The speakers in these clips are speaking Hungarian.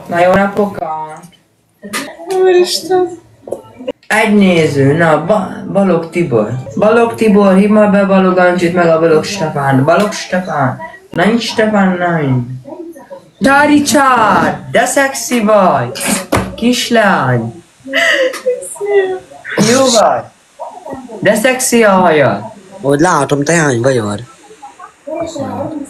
Na jó napokat! Úristen! Egy néző, na, Balogh Tibor. Balogh Tibor, hívd már be Balogh Ancsit, meg a Balogh Stefán. Balogh Stefán. Nincs Stefán, nincs. Te Richard, de szexi vagy. Kislány. Jó vagy. De szexi a hajad. Hogy látom, te hány vagy?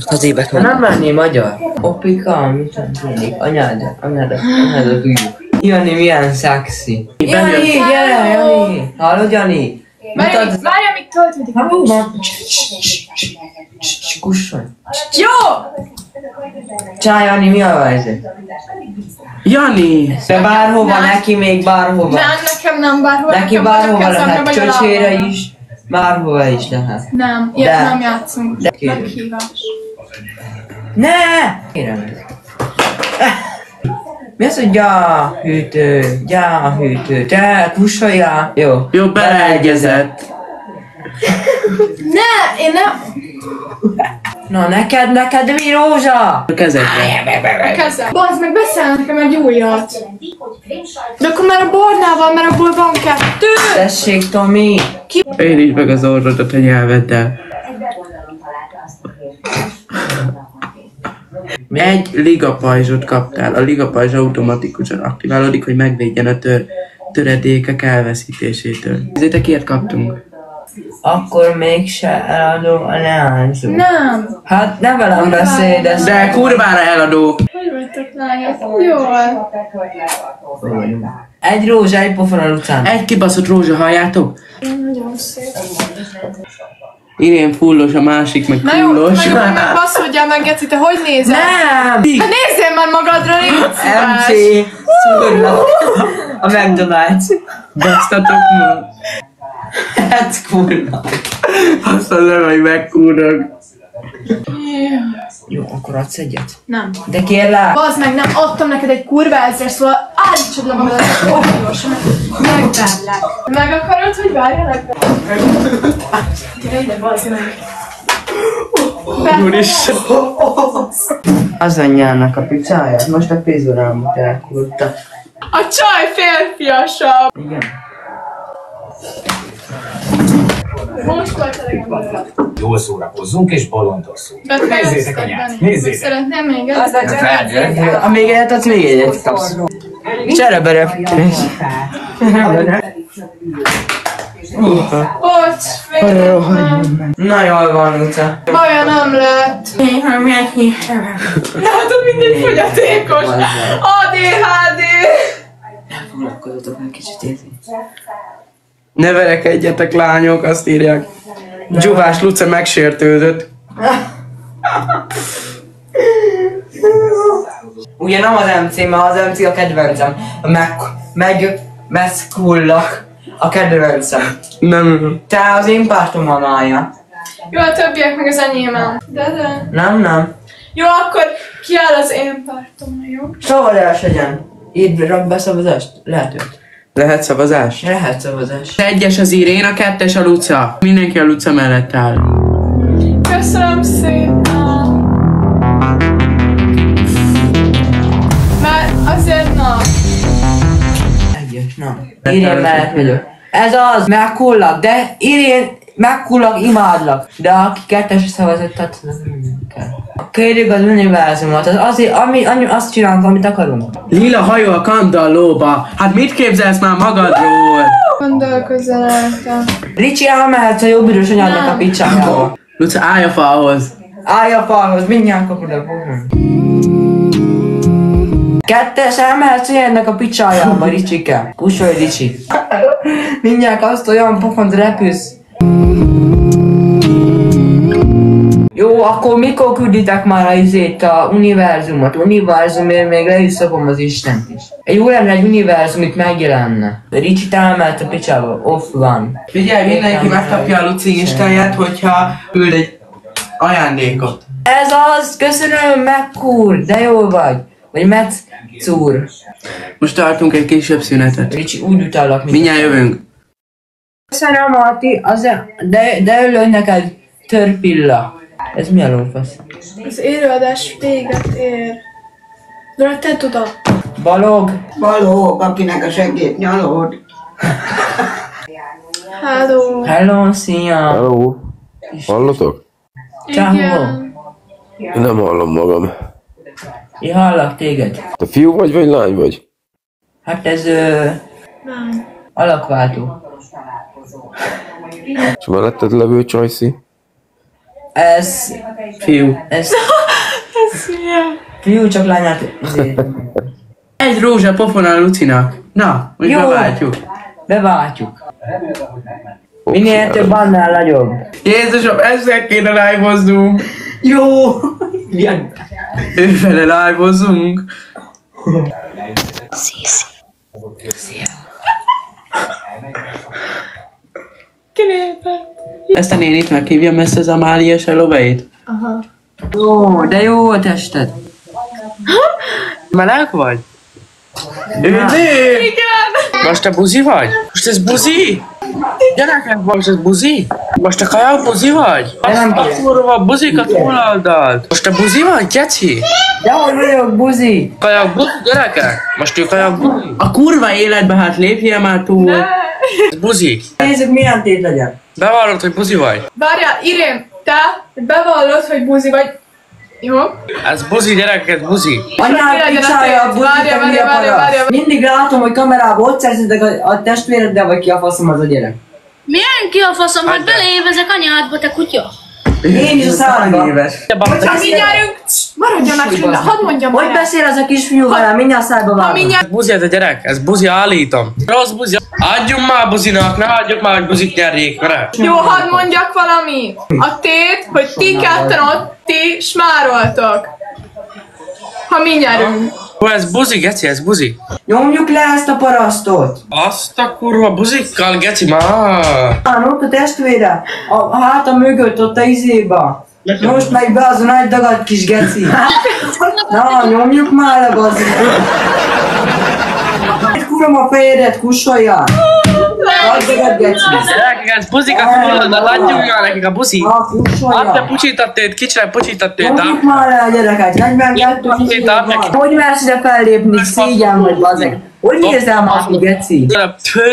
Az évek Ha nem lenné magyar. Opika, mit történik? Anyádat tudjuk. Jani milyen szexi. Jani, gyere, Jani. Hallod, Jani? Várja, még töltődik. Kussolj. Jó! Csá, Jani, mi a helyzet? Jani! De bárhova, neki még bárhova. Nem, nekem nem bárhova. Neki bárhova lehet, csöcsére is. Bárhova is lehet. Nem, ilyet nem játszunk. Meghívás. Ne! Kérem. Mi az, hogy gyáhűtő, te kussoljál? Jó. Jó, beleegyezett. Ne, én nem. Na neked mi rózsa? A kezedbe. A kezem. Bazd meg, beszél nekem egy újat. De akkor már a barnával, mert abból van 2. Tessék, Tomi. Érintsd meg az orrodat a nyelveddel. Egy ligapajzsot kaptál. A ligapajzs automatikusan aktiválódik, hogy megvédjen a töredékek elveszítésétől. Ezért ilyet kaptunk. Akkor mégse eladó a leányzó. Nem. Hát ne velem beszélj, de... De kurvára eladó! Hogy vagytok, lányok? Jól. Egy rózsa, egy pofon a utcán. Egy kibaszott rózsa, halljátok? Nagyon szép. Irén fullos, a másik meg Na jó, fullos. meg baszódjál meg, Geci, te hogy nézel? Nem! Hát nézzél már magadra, légy szíves! MC! Szúrnak! A McDonald's. Basztatok ma! Hát kurva. Azt az nem, hogy megkúrnak. Jó, akkor adsz egyet? Nem. De kérlek! Bazd meg, nem adtam neked egy kurva ezres, szóval állítsad le magadat, gyorsan, megvárlak. Meg akarod, hogy várjalak be? Gyere ide, bazd meg. Úristen! Az anyjának a picáját, most a pézorámot elkurta. A csaj férfiasabb! Igen. Most volt elegem. Jól szórakozzunk és bolondozzunk. Nézzétek anyát, nézzétek! Szeretném még egy? Ha még egyet adsz, még egyet kapsz. Cserebere. Bocs, féltem. Na jól van, Luca. Baja nem lett. Látod, mindegy fogyatékos. ADHD. Foglalkozatok meg kicsit érni. Ne verekedjetek, lányok, azt írják. Dzsuvás Luca megsértődött. Ugye nem az MC, mert az MC a kedvencem. Megkullak a kedvencem. Nem. Te az én pártomon állja. Jó, a többiek meg az enyémem. De. Nem. Jó, akkor ki áll az én pártomon, jó? Szavazás legyen. Így rak be szavazást? Lehetőt. Lehet szavazás? Lehet szavazás. Egyes az Irén, a 2-es a Luca. Mindenki a Luca mellett áll. Köszönöm szépen. Mert azért na. Egyes, na. Irén mellett vagyok. Ez az, megkullak, de Irén, megkullak, imádlak. De aki 2-es szavazott, tehát nem kell. Kérjük az univerzumot, az azért, azt csinálunk, amit akarunk. Lila hajó a kandallóba. Hát mit képzelsz már magadról? Gondolkozzál rajta. Ricsi, elmehetsz a jobb idős anyádnak a picsájába. Luca, állj a falhoz. Állj a falhoz, mindjárt kapod a fogom. 2-es, elmehetsz anyádnak a picsájába, Ricsike. Kussolj, Ricsi. Mindjárt azt olyan pofont repülsz. Jó, akkor mikor külditek már a izét, a univerzumot? Univerzumért még le is szakom az Istent is. Jó lenne egy univerzum, itt megjelenne. Ricsit elmelt a picsába, off van. Figyelj, mindenki megkapja a Luci Instáját, hogyha küld egy ajándékot. Ez az, köszönöm, megkur, de jó vagy. Vagy Metszúr. Most tartunk egy kisebb szünetet. Ricsi, úgy utállak, mint... Mindjárt jövünk. Köszönöm, Marti, de ölön neked törpilla. Ez mi a lófasz? Az élőadás véget ér. Rögtön oda. Balog. Balog, akinek a segít nyalod. Hello. Hello, szia. Hello. Hallatok? Ciao. Igen. Én nem hallom magam. Én hallak téged. Te fiú vagy lány vagy? Hát ez Nem. alakváltó. És melletted levő csajszi? Ez Fiú. ez Ez milyen? fiú, csak lányát. Ezért. Egy rózsa pofonal Lucinak. Na, most Jó. beváltjuk. Beváltjuk. Minél több, annál nagyobb. Jézusom, ezzel kéne live-oznunk. Jó. Milyen? Ővele live-ozunk. Kilépett. Ezt a nénit meghívjam, ezt az Amáliás eloveit? Aha. Jó, de jó a tested. Meleg vagy? Üdvi! Igen. Most te buzi vagy? Most ez buzi? Gyerekek, most ez buzi? Most te kajak buzi vagy? nem A kurva buzikat hol most te buzi vagy, geci? De hogy vagyok, buzi? Kajak buzi, gyerekek? Most ő kajak buzi? A kurva életbe hát lépjél már túl. Ez buzi. Nézzük, milyen tét legyen. Bevallod, hogy buzi vagy? Várjál, Irén, te bevallod, hogy buzi vagy. Jó? Ez buzi, gyerek, ez buzi. Anyád legyen a picsája, tét? buzi, te hülye parasz. Mindig látom, hogy kamerában ott szerzitek a testvéreddel, vagy ki a faszom az a gyerek. Milyen ki a faszom, hát beleévezek anyádba, te kutya? Én is a szárba. Ha mindjárt, maradjon meg csündben, hadd mondjam Hogy el. beszél az a kisfiú velem, mindjárt szájba vágom. mindjárt- Ez buzi ez a gyerek, ez buzi, állítom. Rossz buzi. Adjunk már buzinak, ne adjuk már, hogy buzit nyerjék, vele. Jó, hadd mondjak valamit. A tét, hogy ti ketten ott, ti smároltok. Ha mi nyerünk. Ó, ez buzi, geci, ez buzi. Nyomjuk le ezt a parasztot. Azt a kurva buzikkal, geci, már. Ott a testvére, a háta mögött, ott a izéba. Most megy be az a nagy dagad kis geci. Na, nyomjuk már le, bazzi. Kurom a fejedet, kussoljál. Nagy dagad geci. Gyerekek, ez buzikat mondanak, adjunk már nekik a buzi. Na, Adj te kussoljál. pucsítattét, kicsire pucsítattét, Nyomjuk már le a gyereket, 42 izé van. Hogy mersz ide fellépni, szégyen vagy, bazzeg. Hogy nézel már ki, geci?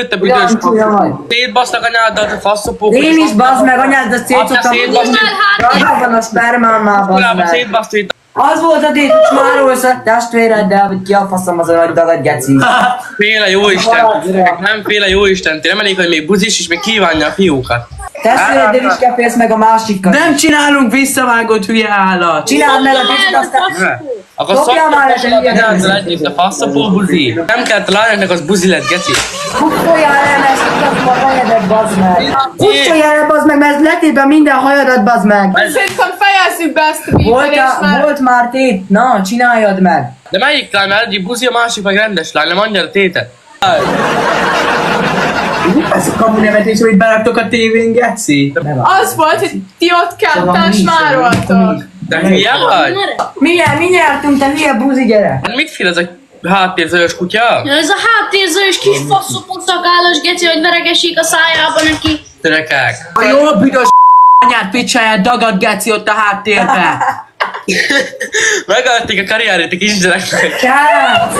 Te büdös Olyan csúnya vagy. szétbasztak anyádat, a faszopók. Én is, bazd meg, anyádat szétszoktam. szétbasztít. Rajta van a spermám már, bazd meg. Szétbasztít. Az volt a tét, hogy smárolsz a testvéreddel, hogy ki a faszom az a nagy dagad geci. Féle jóisten, gyerekek, nem féle jóisten, nem elég, hogy még buzis is, még kívánja a fiúkat. Testvéreddel is kefélsz meg a másikkal. Nem csinálunk visszavágott hülye állat! Csináld meg a tét, aztán... Akkor Dobjál már le, te hülye szokjál együtt a faszapó buzi. Nem kell találni, az buzi lett, geci. Kussoljál el, mert szoktam a hajadat, bazd meg. Kussoljál el, bazd meg, mert letében minden hajadat, bazd meg. Szerintem fejezzük be ezt a videót, már... Volt már tét, na, csináljad meg. De melyik lány? Mert egyik buzi, a másik meg rendes lány, nem mondja a tétet. Ez a kamu nevetés, amit beraktok a tévén, geci? Az volt, hogy ti ott ketten smároltok. De hülye vagy? Mi nyertünk, te hülye buzi, gyere. Hát mit fél ez a háttérzős kutya? Ez a háttérzős kis faszopó szakállas geci, hogy veregessék a szájába neki. Törekek. A jó büdös anyát picsáját dagad geci ott a háttérbe. Megölték a karrierét a kisgyereknek. Csác!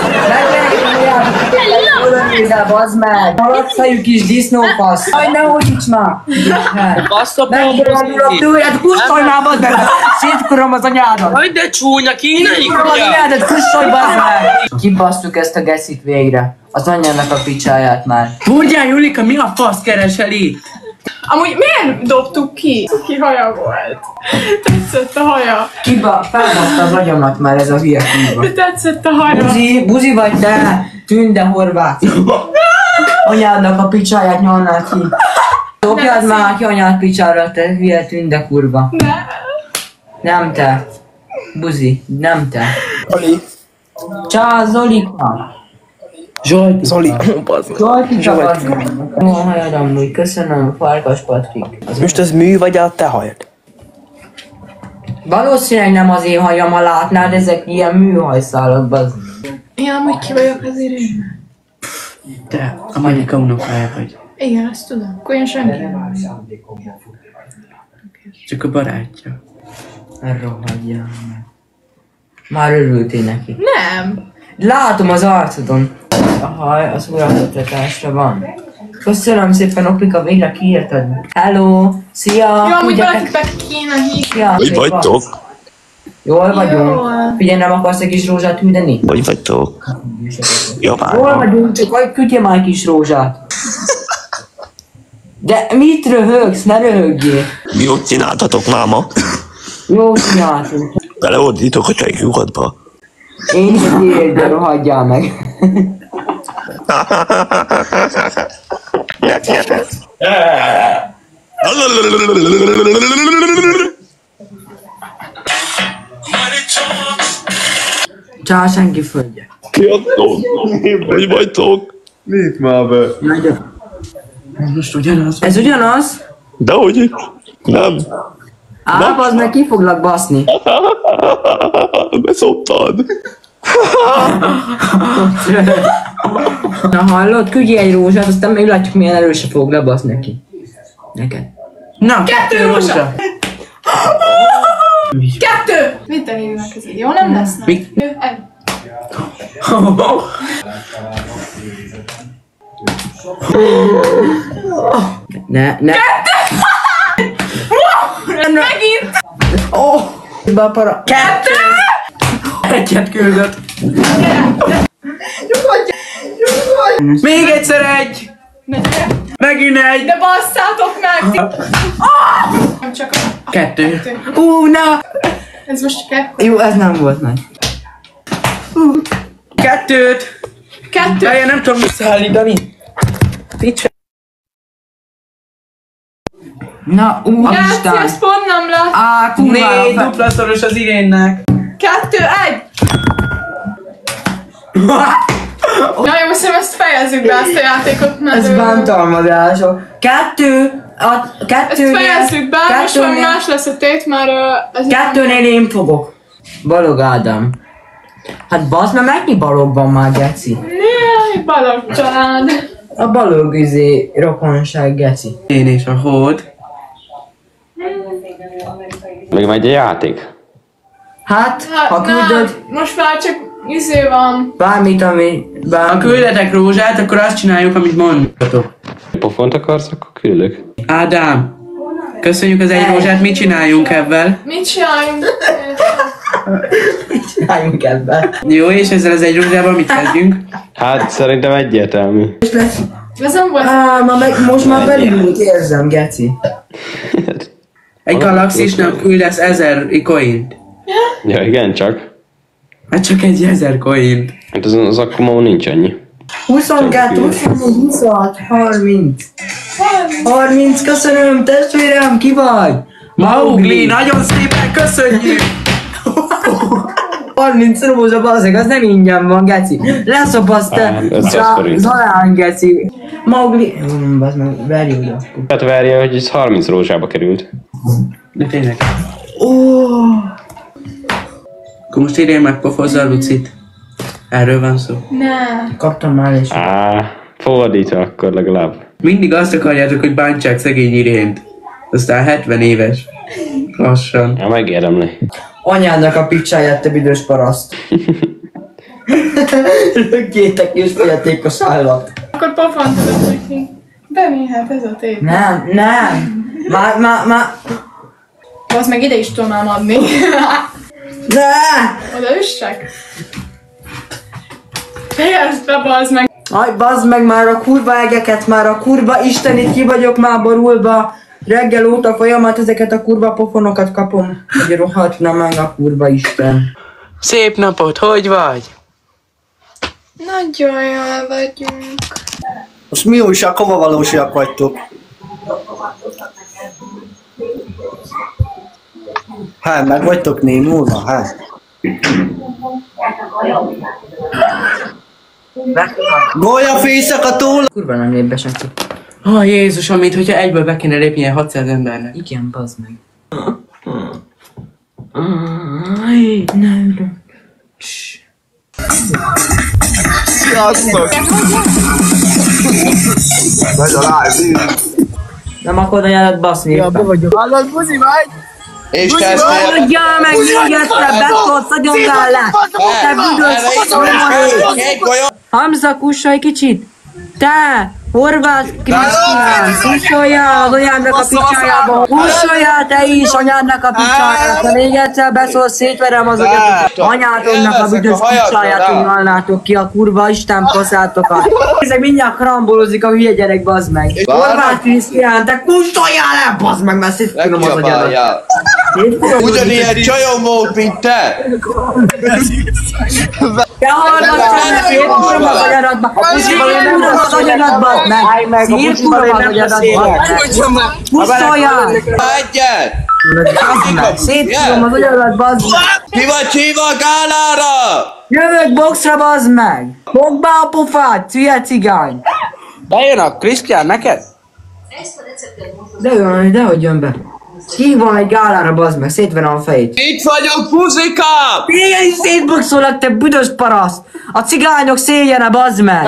Oda nézel, bazd meg! Haladszajű kis disznófasz! Aj, ne hódíts már! Basztopó Megborulok buzi. tőled, kussolj már, bazd meg! Szétkorom az anyádat! Hogy de csúnya, kínai Szétkorom az kutya. anyádat, kussolj, bazd meg! Kibasztuk ezt a geszit végre. Az anyjának a picsáját már. Tudjál, Julika, mi a fasz keresel itt? Amúgy miért dobtuk ki? Ki haja volt. Tetszett a haja. Felbaszta az agyamat már ez a hülye kúva. Tetszett a haja. Buzi vagy te, Tünde Horváth. Anyádnak a picsáját nyolnál ki. Dobjad már ki anyád picsára, te hülye Tünde kurva. Ne. Nem te. Buzi, nem te. Csá, Zolika. Zsolti. Zoli, Zsolti csak. Jó hajad amúgy, köszönöm, Farkas Patrik. Most ez mű vagy a te hajad? Valószínűleg nem az én hajam, ha látnád, ezek ilyen műhajszálak, bazd. Én amúgy ki vagyok az Irén. Te, a Manyika unokája vagy. Igen, ezt tudom. Akkor én senki nem. Csak a barátja. Rohadjál meg. Már örültél neki. Nem. Látom az arcodon. A haj az uratatásra van. Köszönöm szépen, Opika, végre kiírtad. Hello! Szia! Jó, amúgy Tudjátok- valakit be kéne hívni. Szia! Hogy vagytok? Jól vagyunk. Jól. Figyelj, nem akarsz egy kis rózsát küldeni? Hogy vagytok? Jól Japánban. vagyunk, csak hogy küldje már egy kis rózsát. De mit röhögsz? Ne röhögjél. Jót csináltatok máma? Jó csináltunk. Beleordítok a csajkjukatba. Én is egy de rohadjál meg. Csá, senki földje. Sziasztok! Hogy vagytok? Mit már be? Nagyon. Most ugyanaz. Ez ugyanaz? Dehogy? Nem. Az meg ki foglak baszni. Beszoptad. Na hallod? Küldj egy rózsát, aztán meglátjuk milyen erőse fog lebaszni neki. Neked. Na, 2 rózsa! 2! Mit te hívnak ez? Jó nem lesz? Mi? Egy. Ne. Megint! Oh! Bapara. 2! egyet küldött. Még egyszer egy! Megint egy! De basszátok meg! Nem csak a... 2. Na! Ez most 2. Jó, ez nem volt nagy. 2. 2. Várjál, nem tudom visszaállítani. Picsa. Na, Játszi, Isten! ezt pont nem lát. Kurvára 4 dupla szoros az Irénnek. 2, 1. Na jó, most ezt fejezzük be, ezt a játékot, mert... Ez bántalmazások. 2, Ezt fejezzük be, most valami más lesz a tét, mert... ez 2-nél én fogok. Balog Ádám. Hát bazd, mert mennyi balog van már, geci? Jaj, Balogh család. A balog rokonság, geci. Én és a hód. Még megy a játék? Hát, Hát ha küldöd nem, most már csak van. bármit, ami... Ha küldetek rózsát, akkor azt csináljuk, amit mondtatok. Pofont akarsz, akkor küldök. Ádám, köszönjük az egy rózsát, mit csináljunk ebben? Mit csináljunk? Csináljunk ebben. Jó, és ezzel az egy rózsával mit kezdjünk? Hát szerintem egyértelmű. Ez nem volt. Most már belülünk, érzem, geci. Egy galaxisnak küldesz 1000 coint. Ja, igen, csak. Hát csak egy 1000 coint. Hát az akkor ma nincs annyi. 22, 26, 30. 30, köszönöm, testvérem, ki vagy? Mowgli, nagyon szépen köszönjük! 30 rózsa, bazzeg, az nem ingyen van, geci. Leszopaszt te, 500 forint. Zalán, geci. Mowgli... Bazd meg, verjük akkor. Hát várja, hogy ez 30 rózsába került. De tényleg. Akkor most írjál meg pofozza a Lucit. Erről van szó. Ne. Kaptam már is. Fordítva akkor legalább. Mindig azt akarjátok, hogy bántsák szegény Irént. Aztán 70 éves. Lassan. Ja, megérdemli. Anyádnak a picsáját, te büdös paraszt. Lökjétek és fogyaték a szállat. Akkor pofantodok neki. De mi, hát ez a tép. Nem. Már. Az meg ide is tudom ám adni. Ne! Oda üssek. Fejezd be, bazd meg. Aj, bazd meg már a kurva egeket, már a kurva istenit, ki vagyok már borulva. Reggel óta folyamat ezeket a kurva pofonokat kapom, hogy rohadna meg a kurva isten. Szép napot, hogy vagy? Nagyon jól vagyunk. Most mi újság, hova valósiak vagytok? Hát, meg vagytok némulva, hát. Golyafészek a túl! Kurva nem lép be senki. Jézusom, mint hogyha egyből be kéne lépnie 600 embernek. Igen, bazd meg. Aj, ne ülök. Sziasztok! Vagy a live. Nem akarod anyádat baszni? Ja, be vagyok. Hallod, buzi vagy? És kezdtél... Adjál meg még egyszer, beszólsz a gyomrállát! Te büdös! Hamza, kussolj kicsit! Te! Horváth Krisztián! Kussoljál az anyádnak a picsájába! Kussoljál te is anyádnak a picsájába! Ha még egyszer beszólsz, szétverem az agyat! Anyátodnak a büdös picsáját, hogy nyalnátok ki a kurva Isten paszátokat! Ezek mindjárt krambolozik a hülye gyerek, bazd meg! Horváth Krisztián, te kussoljál el, bazd meg, mert szétverem az agyadat! Ugyanilyen csajom volt, mint te! Te hallgattál meg, szétfurom az agyadatba! Szétfurom az agyadba, meg! Szétfurom az agyadba, meg! Kussoljál! Egyet! Szétfurom az agyadba, bazd meg! Ki vagy hívva a gálára? Jövök boxra, bazd meg! Fogd be a pofát, hülye cigány! Bejön a Krisztián neked? Dehogy jön be. Hívom egy gálára, bazd meg, szétverem a fejét. Itt vagyok, buzikám! Téged is szétboxolok, te büdös paraszt! A cigányok széljene, bazd meg!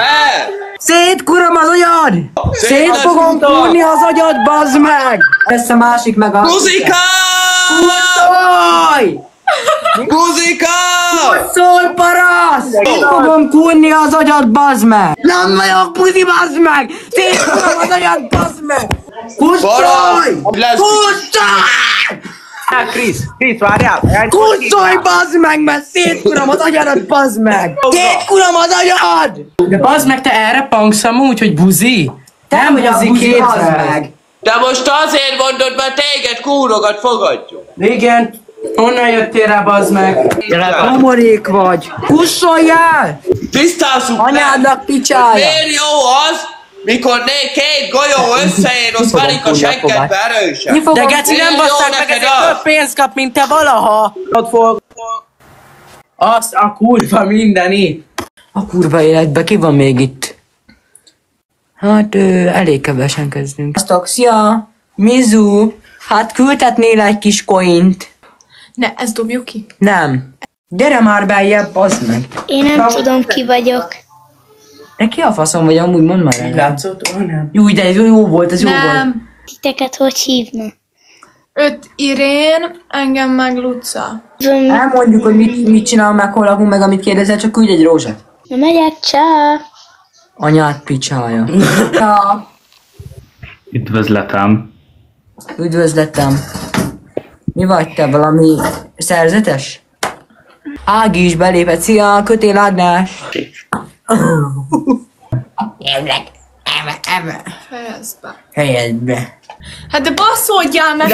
Szétkurom az agyad! Szét fogom kurni az agyad, bazd meg! Lesz a másik meg a... Buzikám! Kusszolj! Buzikám! Kusszolj, paraszt! Szét fogom kurni az agyad, bazd meg! Nem vagyok buzi, bazd meg! Szétkurom az agyad, bazd meg! Kusszolj! Kusszolj! Krisz, várjál! Kusszolj, bazd meg, mert szétkurom az agyadat, bazd meg! Szétkurom az agyad! De bazd meg, te erre pangsz amúgy, hogy buzi? Nem vagy a buzi, bazd meg! De most azért mondod, mert téged kúrogat fogadjuk. Igen, honnan jöttél rá, bazd meg? Homorék vagy! Kussoljál! Tisztázzuk anyádnak picsája! Miért jó az, mikor két golyó összeér, az verik a seggedbe erősen? De geci, nem basszák meg, ezért több pénzt kap, mint te valaha! Ott fog... Azt a kurva mindenit! A kurva életbe ki van még itt? Hát elég kevesen kezdünk. Sziasztok, szia! Mizu! Hát küldhetnél egy kis coint? Ne, ezt dobjuk ki. Nem. Gyere már beljebb, bazd meg! Én nem tudom, ki vagyok. De ki a faszom vagy, amúgy mondd már el. Látszott? Nem. Jó, de ez jó volt, ez jó volt. Nem. Titeket hogy hívnak? Öt Irén, engem meg Luca. Elmondjuk, hogy mit csinál meg, hol lakunk meg, amit kérdezel, csak küldj egy rózsát. Na megyek, csá! Anyád picsája. Ja. Üdvözletem. Üdvözletem. Mi vagy te, valami szerzetes? Ági is belépett. Szia, Kötél Ágnás. Fejezd be. Helyezd be. Hát de basszódjál meg!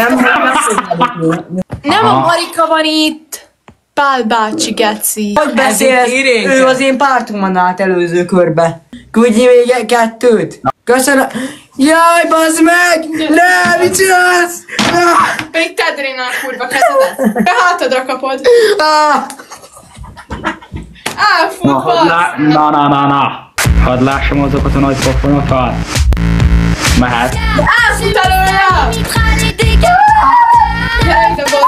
Nem a Marika van itt! Pál bácsi, geci. Hogy beszélsz? Ő az én pártomon állt előző körbe. Küldj még kettőt. Köszönöm. Jaj, bazd meg! Ne, mit csinálsz? Pedig tedd rá a kurva kezedet. Be hátadra kapod. Elfutva. Na. Hadd lássam azokat a nagy pofonokat. Mehet. Elfut előre! Gyere ide, bazd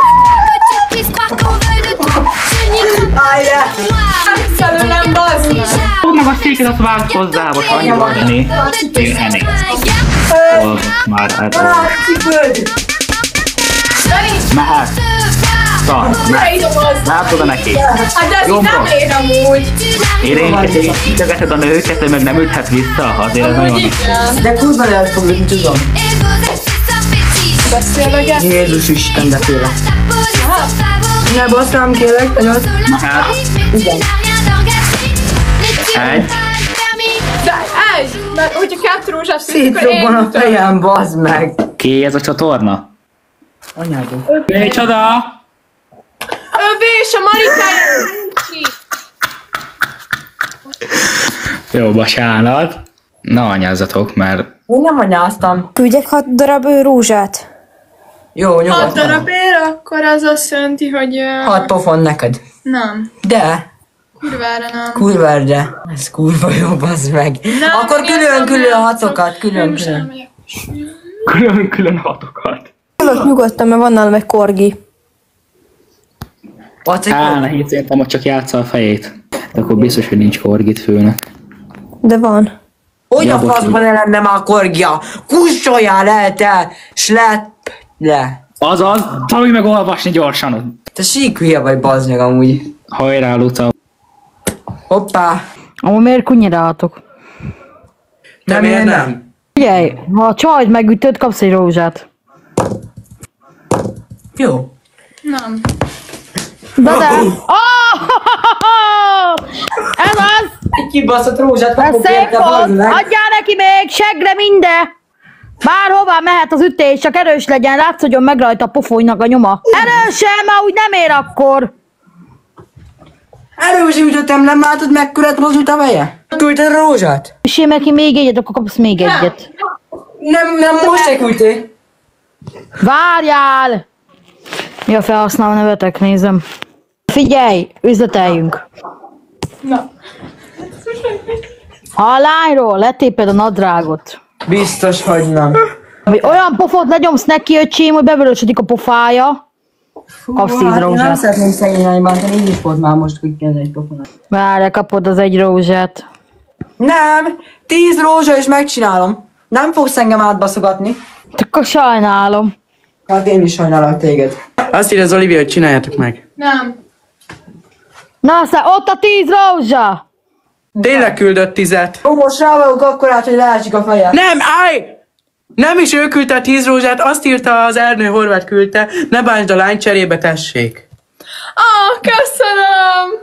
Előlem, bazd meg! Fogd meg a széket, azt vágd hozzá, most annyi van, Dani. Élhenik. Olvott már erről. Mehet. Szart, látod-e neki? Hát de ez így nem ér amúgy. Érénket ítegeted a nőket, hogy meg nem üthet vissza, azért ez nagyon... De kurva lehet fogni, tudom. Beszélgetek? Jézus Isten, de félek. Ne basszám, kérlek, anyod. Mehet. Igen. Egy. De egy! Mert hogyha kettő rózsás szétrobban a fejem, bazd meg. Ki ez a csatorna? Anyádom. Micsoda? Övés a Marikája! Jó, bocsánat. Na anyázzatok, mert... Én nem anyáztam. Küldjek 6 darab rózsát. Jó, 6 nyugodtan. darab ér, akkor az azt jelenti, hogy... 6 pofon neked. Nem. De. Kurvára nem. Kurvára de. Ez kurva jó, bazd meg. Nem, akkor külön-külön hatokat, külön-külön. Külön-külön hatokat. Ülök nyugodtan, mert van nálam egy korgi. Nehéz értem, hogy csak játsza a fejét. De akkor biztos, hogy nincs korgit főnek. De van. Hogy a faszban ne lenne már korgia? Kussoljál el te! Slepp le! Azaz, tanulj meg olvasni gyorsan. Te sík hülye vagy, bazd meg amúgy. Hajrá, Luca. Hoppá. Amúgy miért kunyiráltok? Te miért nem? Figyelj, ha a csajt megütöd, kapsz egy rózsát. Jó. Nem. De! Ez az! Egy kibaszott rózsát Ez kapok szép érte, volt! bazd meg. Adjál neki még, segre minden! Bárhová mehet az ütés, csak erős legyen, látszódjon meg rajta a pofonynak a nyoma. Erősen, már úgy nem ér akkor! Erősen ütöttem, nem látod mekkörött mozdult a veje? Küldted a rózsát? És én neki még egyet, akkor kapsz még egyet. Nem most se küldtél. Várjál! Mi a felhasználó nevetek, nézem. Figyelj, üzleteljünk. Na. Ha a lányról letéped a nadrágot. Biztos, hogy nem. Vagy olyan pofont legyomsz neki, öcsém, hogy bevörösödik a pofája. Kapsz 10 Hát én nem rózsát. szeretném szegény lány bántani, így is volt már most, hogy kezd egy pofonat. Várj, kapod az egy rózsát. Nem, 10 rózsa és megcsinálom. Nem fogsz engem átbaszogatni. Akkor sajnálom. Hát én is sajnálok téged. Azt írja az Olivia, hogy csináljátok meg. Nem. Na, aztán ott a 10 rózsa! Tényleg küldött 10-et. Ó, most rávalok akkor át, hogy leesik a feje. Nem, állj! Nem is ő küldte a 10 rózsát, azt írta az Ernő Horváth küldte, ne bántsd a lány, cserébe tessék. Köszönöm!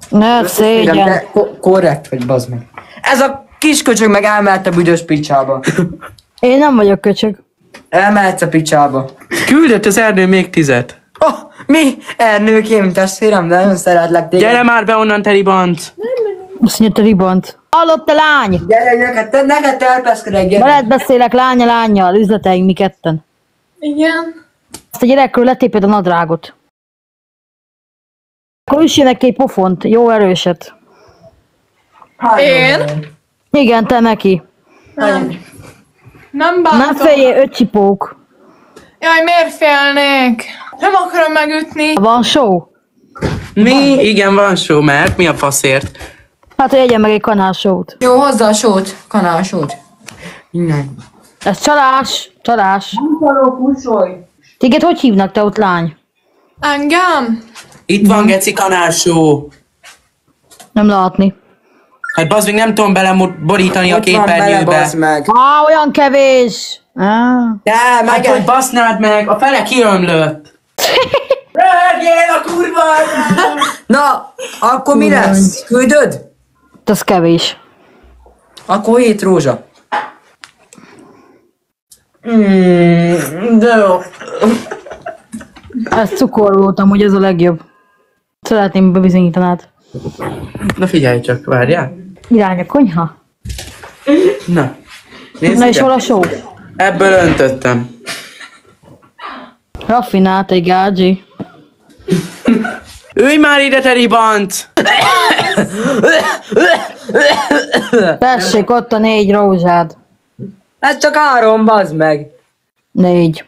Ne szégyen. De korrekt vagy, bazd meg. Ez a kis köcsög meg elmehet a büdös picsába. Én nem vagyok köcsög. Elmehetsz a picsába. Küldött az Ernő még 10-et. Oh, mi? Ernőkém, testvérem, de nagyon szeretlek téged. Gyere már be onnan, te ribanc. Azt mondja, te ribant. Hallott, te lány? Gyere, neked terpeszkedek, gyere. Veled beszélek lányjal, üzleteljünk mi ketten. Igen. Azt a gyerekről letéped a nadrágot. Akkor üssél neki egy pofont, jó erőset. Én? Igen, te neki. Nem bántom. Nem féljél, öcsipók. Jaj, miért félnék? Nem akarom megütni. Van show? Mi? Igen, van show, mert mi a faszért? Hát, hogy egyen meg egy kanálsót. Jó, hozzá a sót, kanálsót. Innen. Ez csalás, csalás. Butaló kusolj. Téged hogy hívnak, te ott lány? Engem? Itt van Geci kanálsó. Nem látni. Hát bazd meg, nem tudom beleborítani a Ott van bele, képernyőbe. bazd meg. Olyan kevés. De, Hát, hogy basznád meg, a fele kiömlött. Röhögjél a kurva! Na, akkor mi lesz? Küldöd? Ez kevés. Akkor 7 rózsa. De jó. Ez cukor volt, amúgy ez a legjobb. Szeretném bebizonyítanád. Na figyelj csak, várjál. Irány a konyha. Na. Nézd Na és ide. hol a só? Ebből öntöttem. Raffinált egy gágyi. Ülj már ide, te ribanc! Tessék, ott a 4 rózsád. Ez csak 3, bazd meg. 4.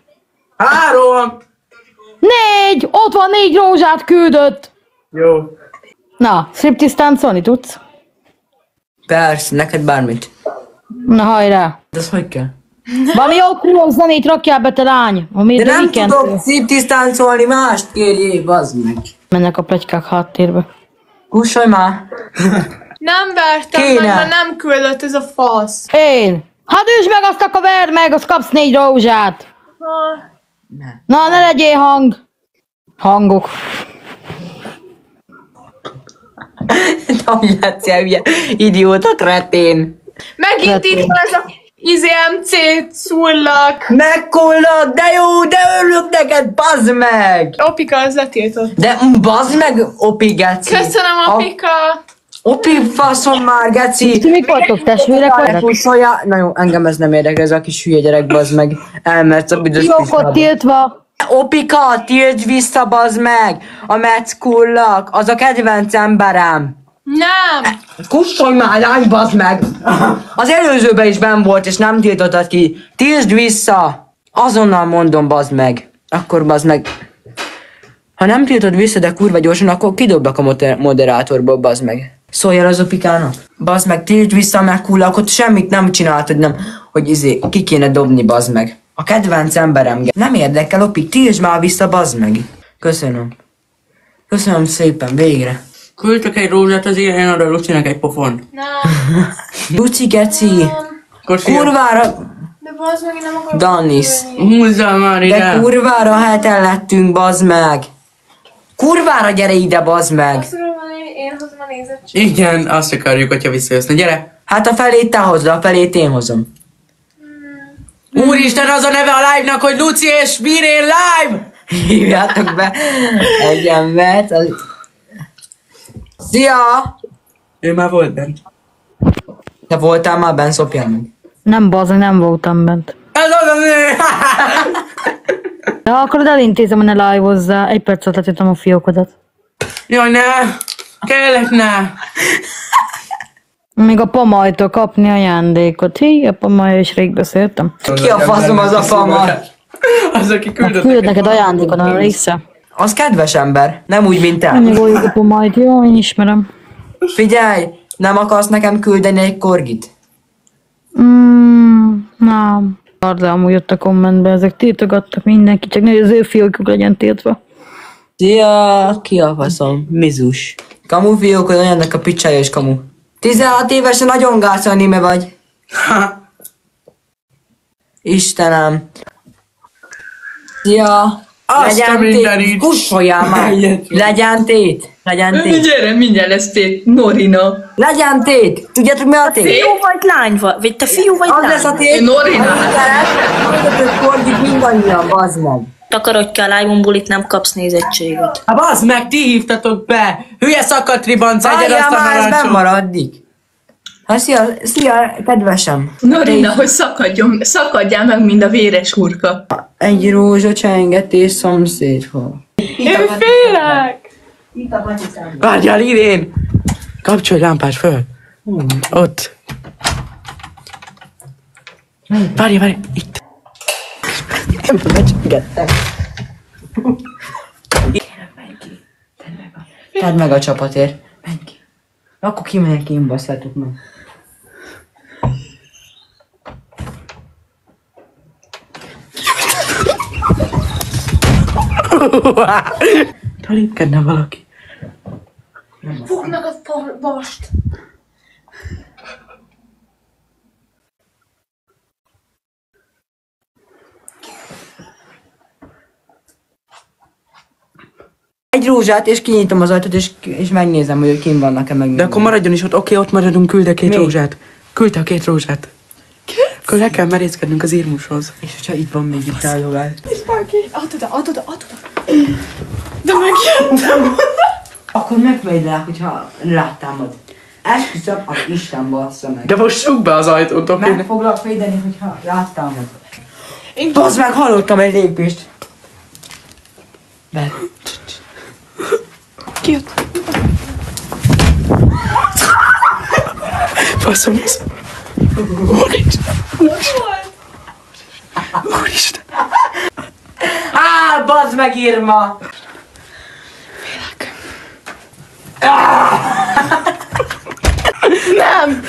3! 4! Ott van 4 rózsát küldött! Jó. Na, striptease táncolni tudsz? Persze, neked bármit. Na hajrá! De az hogy kell? Valami jó cool zenét rakjál be, te lány! De nem tudok striptease táncolni, mást kérjél, bazd meg. Mennek a pletykák háttérbe. Kussolj már. Nem vertem Kéne. meg, mert nem küldött ez a fasz. Én! Hát üsd meg azt, akkor verd meg, azt kapsz 4 rózsát! Na, ne legyél hangok. Nem játssz el, ugye, idióta kretén. Megint itt van ez a IZMC szullak. Megkollak, de jó, de örülök neked, bazd meg! Opika, az letiltott. De bazd meg, Opi, geci. Köszönöm, Opika. Opi, faszom már, geci. Ti mik vagytok, testvérek vagytok? Na jó, engem ez nem érdekel, ez a kis hülye gyerek, bazd meg. Elmehetsz a büdös Jókot pisába. tiltva. Opika, tiltsd vissza, bazd meg! A Metszkullak, az a kedvenc emberem. Nem. Kussolj már, lány, bazd meg! Az előzőben is benn volt, és nem tiltottad ki. Tiltsd vissza! Azonnal mondom, bazd meg. Akkor bazd meg. Ha nem tiltod vissza, de kurva gyorsan, akkor kidoblak a moderátorból, bazd meg. Szóljál az Opikának. Bazd meg, tiltsd vissza a Metszkullakot, semmit nem csináltad, nem. Hogy ki kéne dobni, bazd meg. A kedvenc emberem. Nem érdekel, Opi, tiltsd már vissza, bazd meg. Köszönöm. Köszönöm szépen, végre. Küldtek egy rózsát az ilyen, oda Lucinek egy pofont. Luci, geci. Kurvára... De bazd meg, én nem akarok. Danis. Húzzál már ide. De kurvára heten lettünk, bazd meg. Kurvára gyere ide, bazd meg. Azt tudom mondani, én hozom a nézettség. Igen, azt akarjuk, hogyha visszajössz. Na gyere. Hát a felét te hozd, a felét én hozom. Úristen, az a neve a live-nak, hogy Luci és Mirén live! Hívjátok be egy embert. Szia! Ő már volt bent. Te voltál már bent, szopjál meg. Nem, bazd, nem voltam bent. Ez az a nő! De akkor elintézem, hogy ne live-ozzá. Egy percet letöltöm a fiókodat. Jaj, ne! Kellene! Még a pamajtól kapni ajándékot. Hí, a pamaj is rég beszéltem. Ki a faszom az a pamaj? Az, aki küldött küld neked ajándékot, emlékszel? Az kedves ember, nem úgy, mint te. Annyi golyó a pamajt, jó, én ismerem. Figyelj, nem akarsz nekem küldeni egy korgit? Nem. Arra amúgy jött a kommentbe, ezek tiltogattak mindenki, csak ne az ő fiókjuk legyen tiltva. Szia, ki a faszom? Mizus. Kamu fiókod, olyannak a picsája is kamu. 16 évesen nagyon gáz anime vagy. Istenem. Szia. Legyen tét. Kussoljál már. Legyen tét. Legyen tét. Gyere, mindjárt lesz tét. Norina. Legyen tét. Tudjátok mi a tét? Fiú vagy lány vagy? Te fiú vagy az lány? lesz a tét. Norina. Az korgit mindannyian, bazd meg. Takarodj el, live-on bulit, nem kapsz nézettséget. Hát bazd meg, ti hívtatok be! Hülye szakadt ribanc, egyed azt a már, ez nem narancsot. maraddik. Hát szia, kedvesem. Norina, hogy szakadjál meg, mind a véres hurka. Egy rózsacsengetés szomszédhoz. Én félek! Várjál, Irén! Kapcsolj lámpás föl. Ott. Várj, itt. Becsengettem. Tedd meg a csapatért. Menj ki. Akkor kimegyek én, basszátok meg. Talipkedne valaki. Fognak a bast. Egy rózsát, és kinyitom az ajtót, és megnézem, hogy kint vannak-e meg. De akkor maradjon is ott, oké, ott maradunk, küld a két rózsát. Küldte a két rózsát. Akkor le kell merészkednünk az írmushoz. És hogyha itt van még itt állóvál. És valaki, adod. De megjöttem. Akkor megvegy rá, hogyha láttámad. Esküszöm, az Isten bassza meg. De most súg be az ajtót, oké? Meg foglak védeni, hogyha láttámad. Bazd meg, hallottam egy lépést. Be. Ki jött? Faszom. Úristen. Á, bazd meg, Irma! Félek. Nem!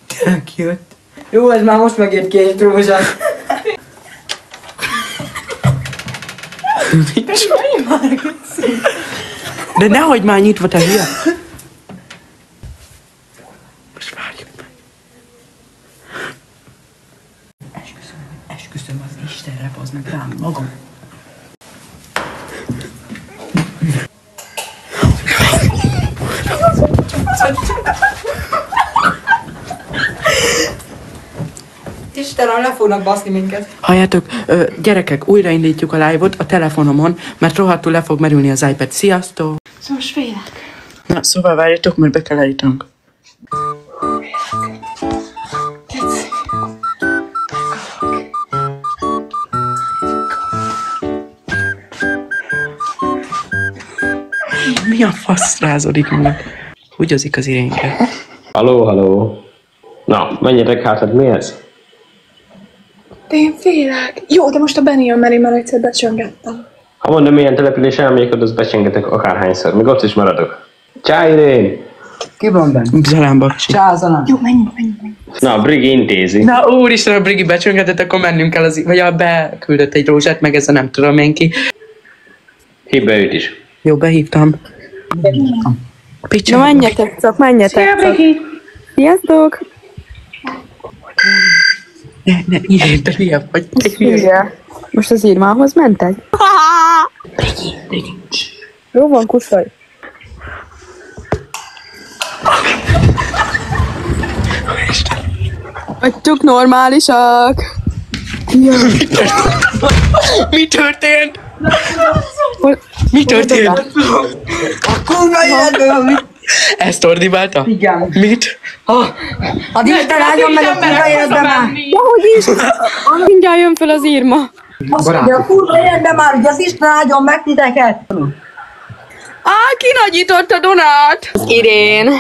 Tényleg jött. Jó, ez már most megért két rózsát. De nehogy már nyitva, te hülye. Most várjuk meg. Esküszöm az Istenre, bazd meg rám magam. Istenem, le fognak baszni minket. Halljátok, gyerekek, újraindítjuk a live-ot a telefonomon, mert rohadtul le fog merülni az iPad. Sziasztok! Szóval most félek. Na, szóval várjatok, mert be kell állítanunk. Mi a fasz rázodik meg? Húgyozik az Irénke. Halló. Na, menjetek hát, mi ez? De én félek. Jó, de most a Benny jön, mert én már egyszer becsöngettem. Ha mondom, milyen település elmegyek, ott azt becsengetek akárhányszor, még ott is maradok. Csá, Irén! Ki van benne? Zalán Baksi. Csá, Zalán. Jó, menjünk. Na, Brigi intézi. Na úristen, a Brigi becsöngetett, akkor mennünk kell vagy beküldött egy rózsát, meg ez a nem tudom én ki. Hívd be őt is. Jó, behívtam. Na menjetek csak, menjetek csak. Szia, Brigi! Sziasztok! Ne, Irén, te hülye vagy. Te hülye. Hülye. Most az Irmához mentek? Jó van, kusolj. Vagytok normálisak? Mi történt? Mi történt? A kurva életből, Ezt ordibálta? Igen. Mit? Az Isten áldjon meg a kurva életbe már! Dehogy is! Mindjárt jön fel az Irma. Azt mondja, a kurva életbe már, hogy az Isten áldjon meg titeket! Kinagyított a Donát! Az Irén.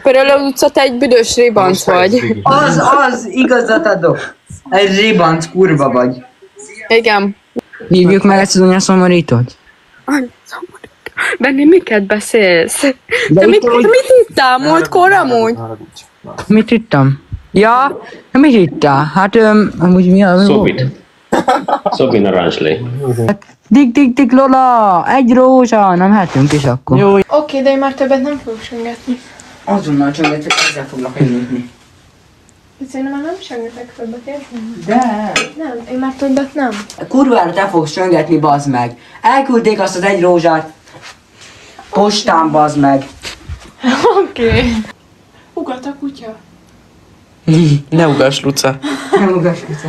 Pörölő utca, te egy büdös ribanc vagy. Az igazat adok. Egy ribanc kurva vagy. Igen. Hívjuk meg ezt az anyaszomorítót. Benni miket beszélsz? Te mit ittál múltkor amúgy? Mit ittam? Ja, mit ittál? Hát amúgy mi a... Szobit. Szobi narancslé. Dik Lola, egy rózsa, nem hettünk is akkor. Jó. Oké, de én már többet nem fogok söngetni. Azonnal csöngetve, ezzel foglak elérni. Szerintem már nem söngetek többet, értem? De. Nem, én már többet nem. Kurvára te fogsz csöngetni, bazd meg. Elküldték azt az egy rózsát. Postán, bazd meg. Oké. Ugat a kutya. Ne ugass, Luca. Nem ugass, Luca.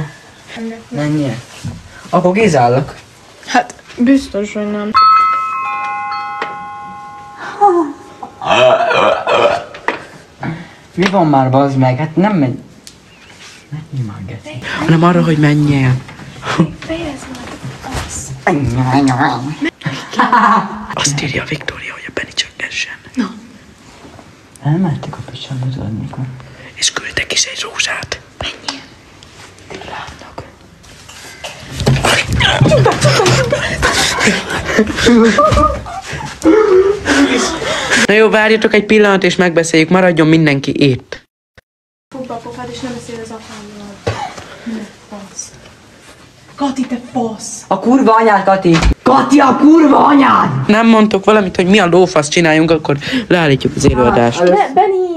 Menjél. Akkor gézállak. Hát, biztos, hogy nem. Mi van már, bazd meg? Hát nem megy. Ne nyomálgetni. Hanem arra, hogy menjél. Fejezd már, az. Azt írja a Viktória, hogy a Benni csöngessen. Na. Elmentek a picsába, tudod mikor. És küldtek is egy rózsát. Menjél. Látnak. Na jó, várjatok egy pillanat és megbeszéljük, maradjon mindenki itt. Fogd be a pofád és ne beszélj az apámmal. Ne, fasz. Kati, te fasz! A kurva anyád, Kati! Kati, a kurva anyád! Nem mondtok valamit, hogy mi a lófasz csináljunk, akkor leállítjuk az élőadást. Ne, Benni!